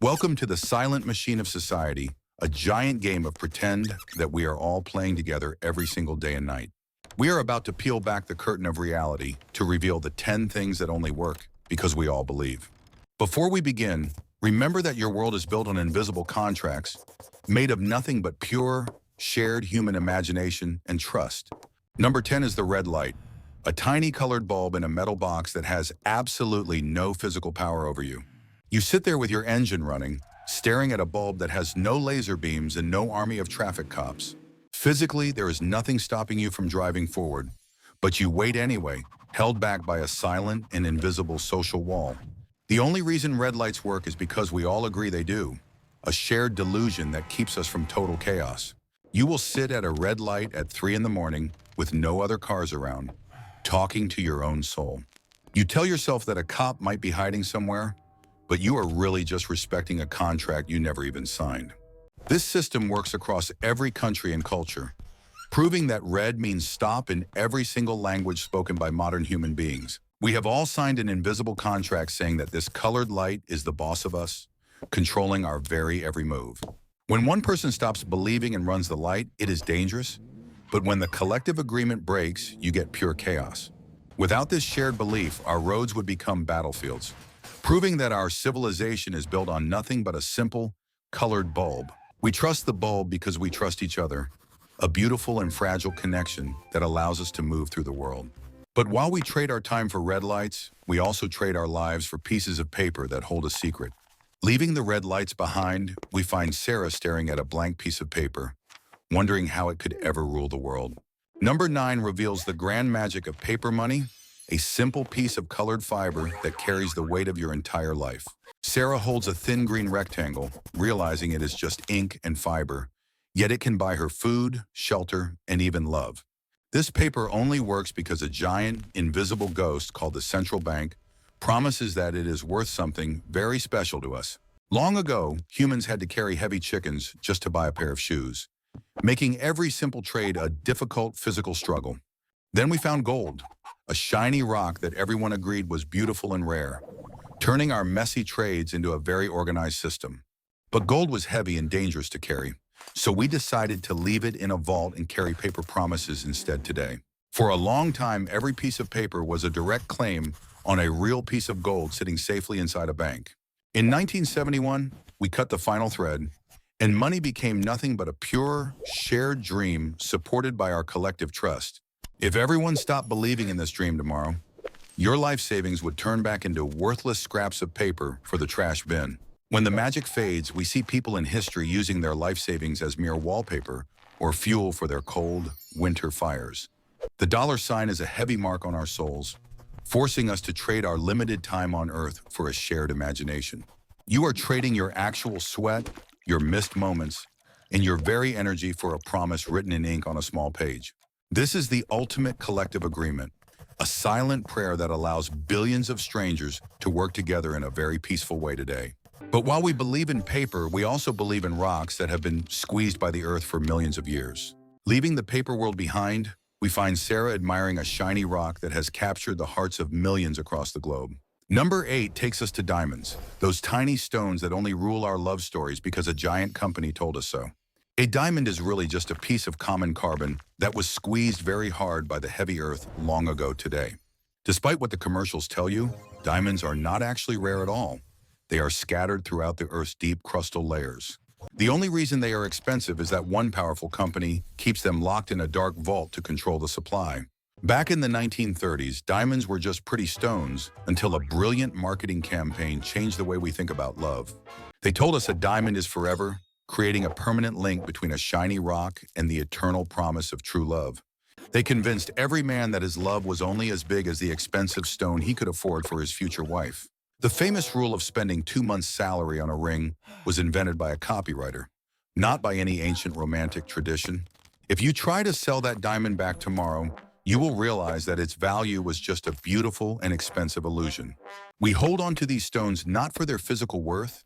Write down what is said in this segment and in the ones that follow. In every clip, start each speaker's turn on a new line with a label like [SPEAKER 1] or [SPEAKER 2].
[SPEAKER 1] Welcome to the silent machine of society, a giant game of pretend that we are all playing together every single day and night. We are about to peel back the curtain of reality to reveal the 10 things that only work because we all believe. Before we begin, remember that your world is built on invisible contracts made of nothing but pure, shared human imagination and trust. Number 10 is the red light, a tiny colored bulb in a metal box that has absolutely no physical power over you. You sit there with your engine running, staring at a bulb that has no laser beams and no army of traffic cops. Physically, there is nothing stopping you from driving forward, but you wait anyway, held back by a silent and invisible social wall. The only reason red lights work is because we all agree they do, a shared delusion that keeps us from total chaos. You will sit at a red light at 3 in the morning with no other cars around, talking to your own soul. You tell yourself that a cop might be hiding somewhere, but you are really just respecting a contract you never even signed. This system works across every country and culture, proving that red means stop in every single language spoken by modern human beings. We have all signed an invisible contract saying that this colored light is the boss of us, controlling our every move. When one person stops believing and runs the light, it is dangerous, but when the collective agreement breaks, you get pure chaos. Without this shared belief, our roads would become battlefields, proving that our civilization is built on nothing but a simple, colored bulb. We trust the bulb because we trust each other, a beautiful and fragile connection that allows us to move through the world. But while we trade our time for red lights, we also trade our lives for pieces of paper that hold a secret. Leaving the red lights behind, we find Sarah staring at a blank piece of paper, wondering how it could ever rule the world. Number 9 reveals the grand magic of paper money, a simple piece of colored fiber that carries the weight of your entire life. Sarah holds a thin green rectangle, realizing it is just ink and fiber, yet it can buy her food, shelter, and even love. This paper only works because a giant, invisible ghost called the central bank promises that it is worth something very special to us. Long ago, humans had to carry heavy chickens just to buy a pair of shoes, making every simple trade a difficult physical struggle. Then we found gold, a shiny rock that everyone agreed was beautiful and rare, turning our messy trades into a very organized system. But gold was heavy and dangerous to carry, so we decided to leave it in a vault and carry paper promises instead today. For a long time, every piece of paper was a direct claim on a real piece of gold sitting safely inside a bank. In 1971, we cut the final thread, and money became nothing but a pure, shared dream supported by our collective trust. If everyone stopped believing in this dream tomorrow, your life savings would turn back into worthless scraps of paper for the trash bin. When the magic fades, we see people in history using their life savings as mere wallpaper or fuel for their cold, winter fires. The dollar sign is a heavy mark on our souls, forcing us to trade our limited time on Earth for a shared imagination. You are trading your actual sweat, your missed moments, and your very energy for a promise written in ink on a small page. This is the ultimate collective agreement, a silent prayer that allows billions of strangers to work together in a very peaceful way today. But while we believe in paper, we also believe in rocks that have been squeezed by the earth for millions of years. Leaving the paper world behind, we find Sarah admiring a shiny rock that has captured the hearts of millions across the globe. Number 8 takes us to diamonds, those tiny stones that only rule our love stories because a giant company told us so. A diamond is really just a piece of common carbon that was squeezed very hard by the heavy earth long ago today. Despite what the commercials tell you, diamonds are not actually rare at all. They are scattered throughout the earth's deep crustal layers. The only reason they are expensive is that one powerful company keeps them locked in a dark vault to control the supply. Back in the 1930s, diamonds were just pretty stones until a brilliant marketing campaign changed the way we think about love. They told us a diamond is forever, creating a permanent link between a shiny rock and the eternal promise of true love. They convinced every man that his love was only as big as the expensive stone he could afford for his future wife. The famous rule of spending 2 months' salary on a ring was invented by a copywriter, not by any ancient romantic tradition. If you try to sell that diamond back tomorrow, you will realize that its value was just a beautiful and expensive illusion. We hold on to these stones not for their physical worth,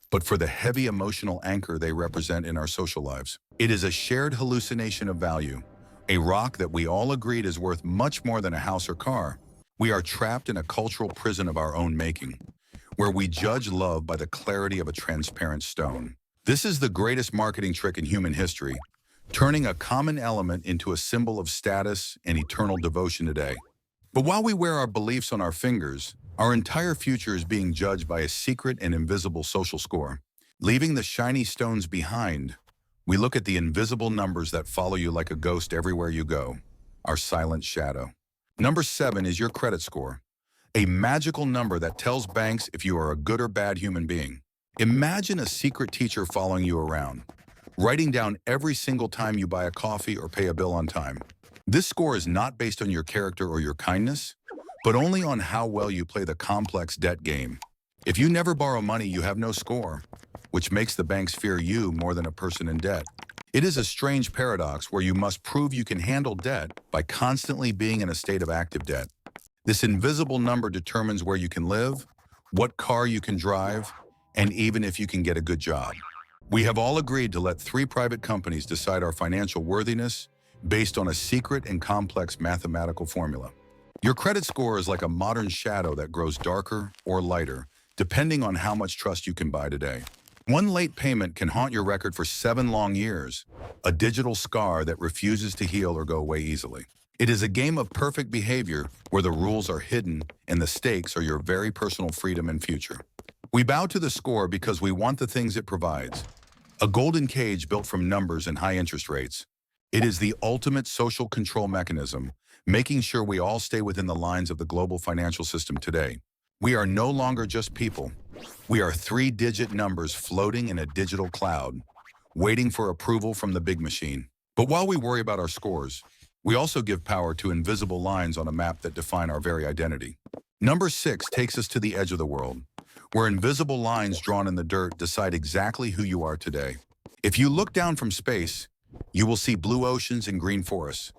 [SPEAKER 1] but for the heavy emotional anchor they represent in our social lives. It is a shared hallucination of value, a rock that we all agreed is worth much more than a house or car. We are trapped in a cultural prison of our own making. where we judge love by the clarity of a transparent stone. This is the greatest marketing trick in human history, turning a common element into a symbol of status and eternal devotion today. But while we wear our beliefs on our fingers, our entire future is being judged by a secret and invisible social score. Leaving the shiny stones behind, we look at the invisible numbers that follow you like a ghost everywhere you go, our silent shadow. Number 7 is your credit score, a magical number that tells banks if you are a good or bad human being. Imagine a secret teacher following you around, writing down every single time you buy a coffee or pay a bill on time. This score is not based on your character or your kindness, but only on how well you play the complex debt game. If you never borrow money, you have no score, which makes the banks fear you more than a person in debt. It is a strange paradox where you must prove you can handle debt by constantly being in a state of active debt. This invisible number determines where you can live, what car you can drive, and even if you can get a good job. We have all agreed to let 3 private companies decide our financial worthiness based on a secret and complex mathematical formula. Your credit score is like a modern shadow that grows darker or lighter, depending on how much trust you can buy today. One late payment can haunt your record for 7 long years, a digital scar that refuses to heal or go away easily. It is a game of perfect behavior where the rules are hidden and the stakes are your very personal freedom and future. We bow to the score because we want the things it provides. A golden cage built from numbers and high interest rates. It is the ultimate social control mechanism, making sure we all stay within the lines of the global financial system today. We are no longer just people. We are 3-digit numbers floating in a digital cloud, waiting for approval from the big machine. But while we worry about our scores, we also give power to invisible lines on a map that define our very identity. Number 6 takes us to the edge of the world, where invisible lines drawn in the dirt decide exactly who you are today. If you look down from space, you will see blue oceans and green forests,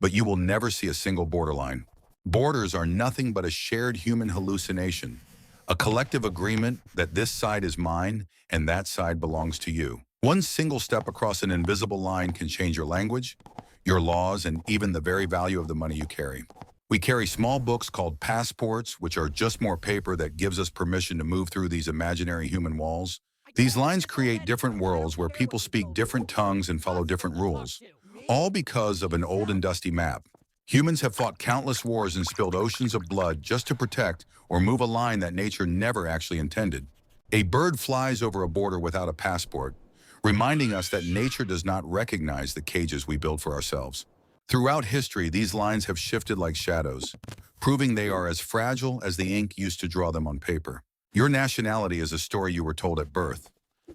[SPEAKER 1] but you will never see a single borderline. Borders are nothing but a shared human hallucination, a collective agreement that this side is mine and that side belongs to you. One single step across an invisible line can change your language, your laws, and even the very value of the money you carry. We carry small books called passports, which are just more paper that gives us permission to move through these imaginary human walls. These lines create different worlds where people speak different tongues and follow different rules, all because of an old and dusty map. Humans have fought countless wars and spilled oceans of blood just to protect or move a line that nature never actually intended. A bird flies over a border without a passport, reminding us that nature does not recognize the cages we build for ourselves. Throughout history, these lines have shifted like shadows, proving they are as fragile as the ink used to draw them on paper. Your nationality is a story you were told at birth,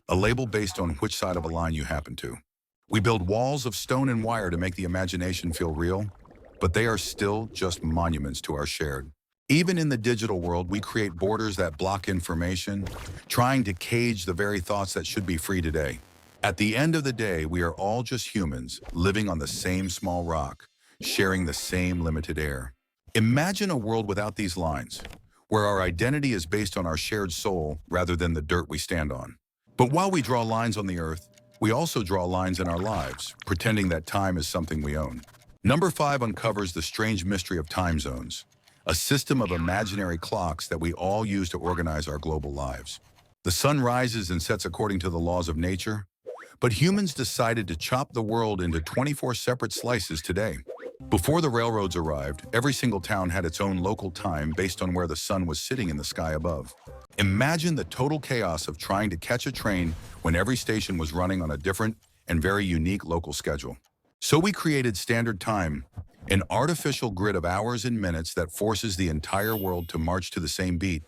[SPEAKER 1] a label based on which side of a line you happen to. We build walls of stone and wire to make the imagination feel real, but they are still just monuments to our shared. Even in the digital world, we create borders that block information, trying to cage the very thoughts that should be free today. At the end of the day, we are all just humans living on the same small rock, sharing the same limited air. Imagine a world without these lines, where our identity is based on our shared soul rather than the dirt we stand on. But while we draw lines on the earth, we also draw lines in our lives, pretending that time is something we own. Number 5 uncovers the strange mystery of time zones, a system of imaginary clocks that we all use to organize our global lives. The sun rises and sets according to the laws of nature, but humans decided to chop the world into 24 separate slices today. Before the railroads arrived, every single town had its own local time based on where the sun was sitting in the sky above. Imagine the total chaos of trying to catch a train when every station was running on a different and very unique local schedule. So we created Standard Time, an artificial grid of hours and minutes that forces the entire world to march to the same beat.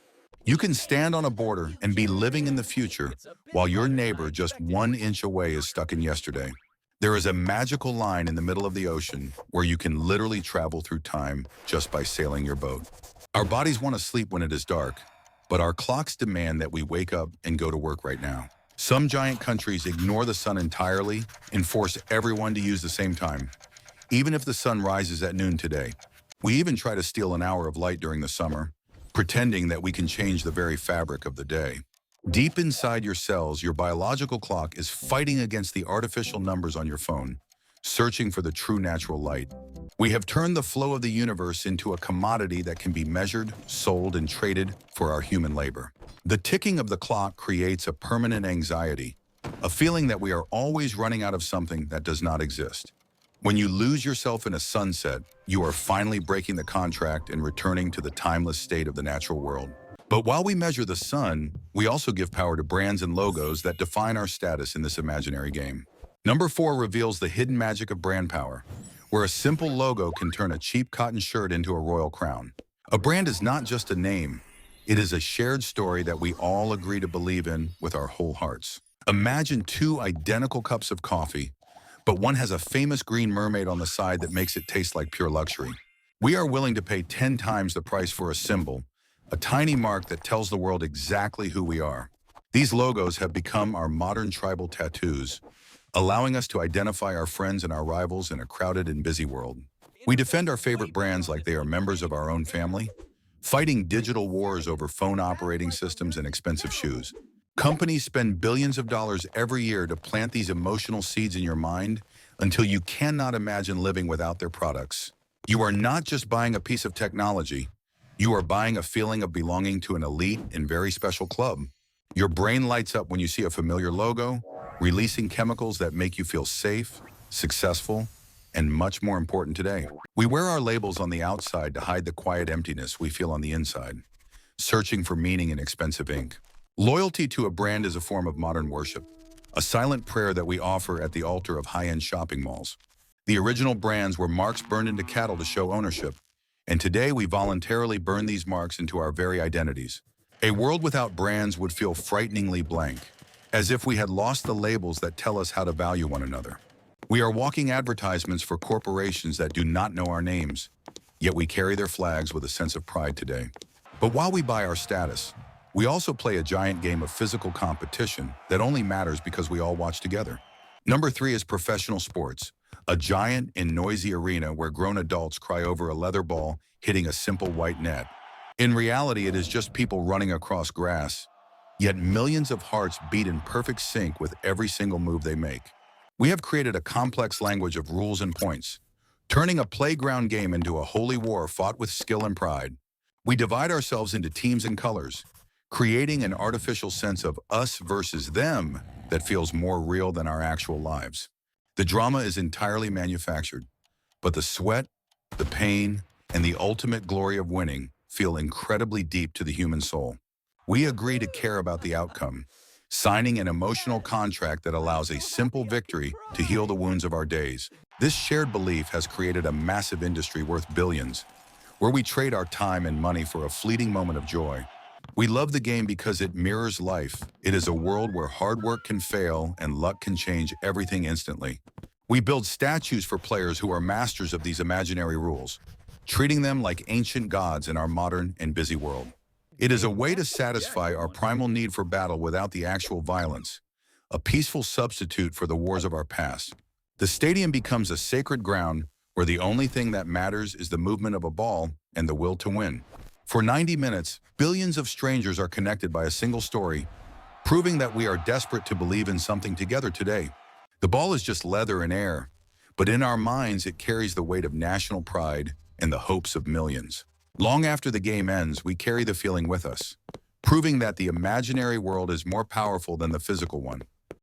[SPEAKER 1] You can stand on a border and be living in the future while your neighbor just 1 inch away is stuck in yesterday. There is a magical line in the middle of the ocean where you can literally travel through time just by sailing your boat. Our bodies want to sleep when it is dark, but our clocks demand that we wake up and go to work right now. Some giant countries ignore the sun entirely and force everyone to use the same time, even if the sun rises at noon today. We even try to steal an hour of light during the summer, pretending that we can change the very fabric of the day. Deep inside your cells, your biological clock is fighting against the artificial numbers on your phone, searching for the true natural light. We have turned the flow of the universe into a commodity that can be measured, sold, and traded for our human labor. The ticking of the clock creates a permanent anxiety, a feeling that we are always running out of something that does not exist. When you lose yourself in a sunset, you are finally breaking the contract and returning to the timeless state of the natural world. But while we measure the sun, we also give power to brands and logos that define our status in this imaginary game. Number 4 reveals the hidden magic of brand power, where a simple logo can turn a cheap cotton shirt into a royal crown. A brand is not just a name, it is a shared story that we all agree to believe in with our whole hearts. Imagine two identical cups of coffee, but one has a famous green mermaid on the side that makes it taste like pure luxury. We are willing to pay 10 times the price for a symbol, a tiny mark that tells the world exactly who we are. These logos have become our modern tribal tattoos, allowing us to identify our friends and our rivals in a crowded and busy world. We defend our favorite brands like they are members of our own family, fighting digital wars over phone operating systems and expensive shoes. Companies spend billions of dollars every year to plant these emotional seeds in your mind until you cannot imagine living without their products. You are not just buying a piece of technology, you are buying a feeling of belonging to an elite and very special club. Your brain lights up when you see a familiar logo, releasing chemicals that make you feel safe, successful, and much more important today. We wear our labels on the outside to hide the quiet emptiness we feel on the inside, searching for meaning in expensive ink. Loyalty to a brand is a form of modern worship, a silent prayer that we offer at the altar of high-end shopping malls. The original brands were marks burned into cattle to show ownership, and today we voluntarily burn these marks into our very identities. A world without brands would feel frighteningly blank, as if we had lost the labels that tell us how to value one another. We are walking advertisements for corporations that do not know our names, yet we carry their flags with a sense of pride today. But while we buy our status, we also play a giant game of physical competition that only matters because we all watch together. Number 3 is professional sports, a giant and noisy arena where grown adults cry over a leather ball hitting a simple white net. In reality, it is just people running across grass, yet millions of hearts beat in perfect sync with every single move they make. We have created a complex language of rules and points, turning a playground game into a holy war fought with skill and pride. We divide ourselves into teams and colors, creating an artificial sense of us versus them that feels more real than our actual lives. The drama is entirely manufactured, but the sweat, the pain, and the ultimate glory of winning feel incredibly deep to the human soul. We agree to care about the outcome, signing an emotional contract that allows a simple victory to heal the wounds of our days. This shared belief has created a massive industry worth billions, where we trade our time and money for a fleeting moment of joy. We love the game because it mirrors life. It is a world where hard work can fail and luck can change everything instantly. We build statues for players who are masters of these imaginary rules, treating them like ancient gods in our modern and busy world. It is a way to satisfy our primal need for battle without the actual violence, a peaceful substitute for the wars of our past. The stadium becomes a sacred ground where the only thing that matters is the movement of a ball and the will to win. For 90 minutes, billions of strangers are connected by a single story, proving that we are desperate to believe in something together today. The ball is just leather and air, but in our minds it carries the weight of national pride and the hopes of millions. Long after the game ends, we carry the feeling with us, proving that the imaginary world is more powerful than the physical one.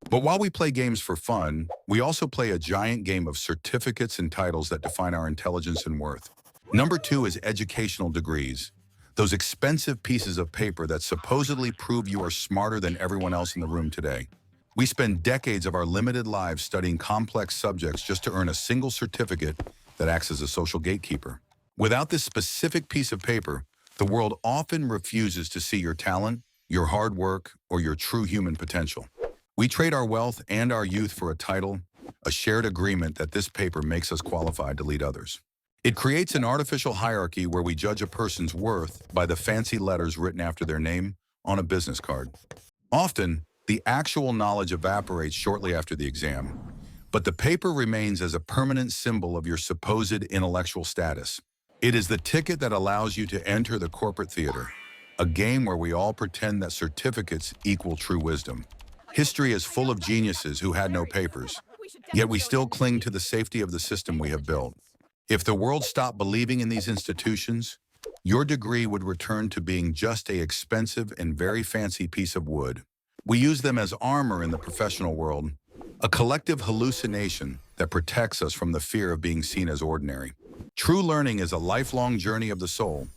[SPEAKER 1] But while we play games for fun, we also play a giant game of certificates and titles that define our intelligence and worth. Number 2 is educational degrees. Those expensive pieces of paper that supposedly prove you are smarter than everyone else in the room today. We spend decades of our limited lives studying complex subjects just to earn a single certificate that acts as a social gatekeeper. Without this specific piece of paper, the world often refuses to see your talent, your hard work, or your true human potential. We trade our wealth and our youth for a title, a shared agreement that this paper makes us qualified to lead others. It creates an artificial hierarchy where we judge a person's worth by the fancy letters written after their name on a business card. Often, the actual knowledge evaporates shortly after the exam, but the paper remains as a permanent symbol of your supposed intellectual status. It is the ticket that allows you to enter the corporate theater, a game where we all pretend that certificates equal true wisdom. History is full of geniuses who had no papers, Yet we still cling to the safety of the system we have built. If the world stopped believing in these institutions, your degree would return to being just an expensive and very fancy piece of wood. We use them as armor in the professional world, a collective hallucination that protects us from the fear of being seen as ordinary. True learning is a lifelong journey of the soul,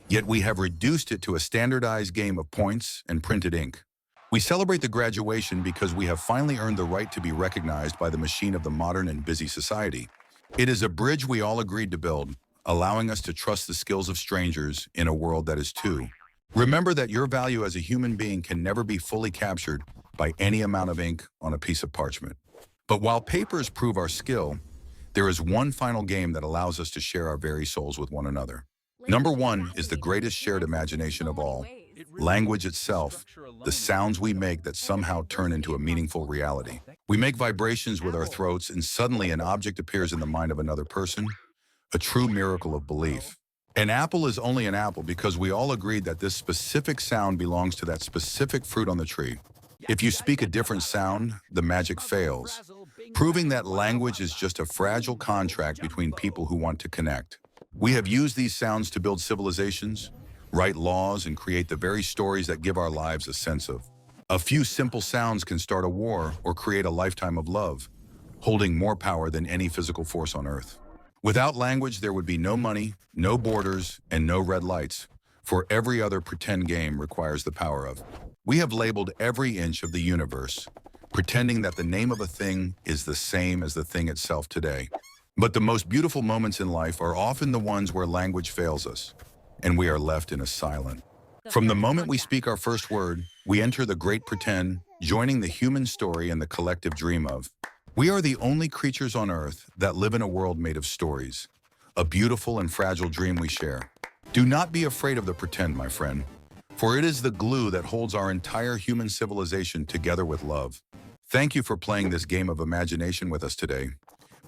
[SPEAKER 1] yet we have reduced it to a standardized game of points and printed ink. We celebrate the graduation because we have finally earned the right to be recognized by the machine of the modern and busy society. It is a bridge we all agreed to build, allowing us to trust the skills of strangers in a world that is too. Remember that your value as a human being can never be fully captured by any amount of ink on a piece of parchment. But while papers prove our skill, there is one final game that allows us to share our very souls with one another. Number one is the greatest shared imagination of all, language itself, the sounds we make that somehow turn into a meaningful reality. We make vibrations with our throats and suddenly an object appears in the mind of another person, a true miracle of belief. An apple is only an apple because we all agreed that this specific sound belongs to that specific fruit on the tree. If you speak a different sound, the magic fails, proving that language is just a fragile contract between people who want to connect. We have used these sounds to build civilizations, write laws, and create the very stories that give our lives a sense of. A few simple sounds can start a war or create a lifetime of love, holding more power than any physical force on Earth. Without language, there would be no money, no borders, and no red lights, for every other pretend game requires the power of. We have labeled every inch of the universe, pretending that the name of a thing is the same as the thing itself today. But the most beautiful moments in life are often the ones where language fails us, and we are left in a silent. From the moment we speak our first word, we enter the great pretend, joining the human story and the collective dream of. We are the only creatures on Earth that live in a world made of stories, a beautiful and fragile dream we share. Do not be afraid of the pretend, my friend, for it is the glue that holds our entire human civilization together with love. Thank you for playing this game of imagination with us today.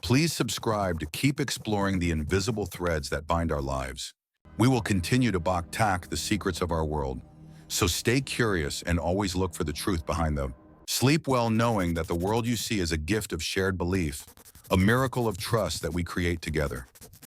[SPEAKER 1] Please subscribe to keep exploring the invisible threads that bind our lives. We will continue to tack the secrets of our world, so stay curious and always look for the truth behind them. Sleep well knowing that the world you see is a gift of shared belief, a miracle of trust that we create together.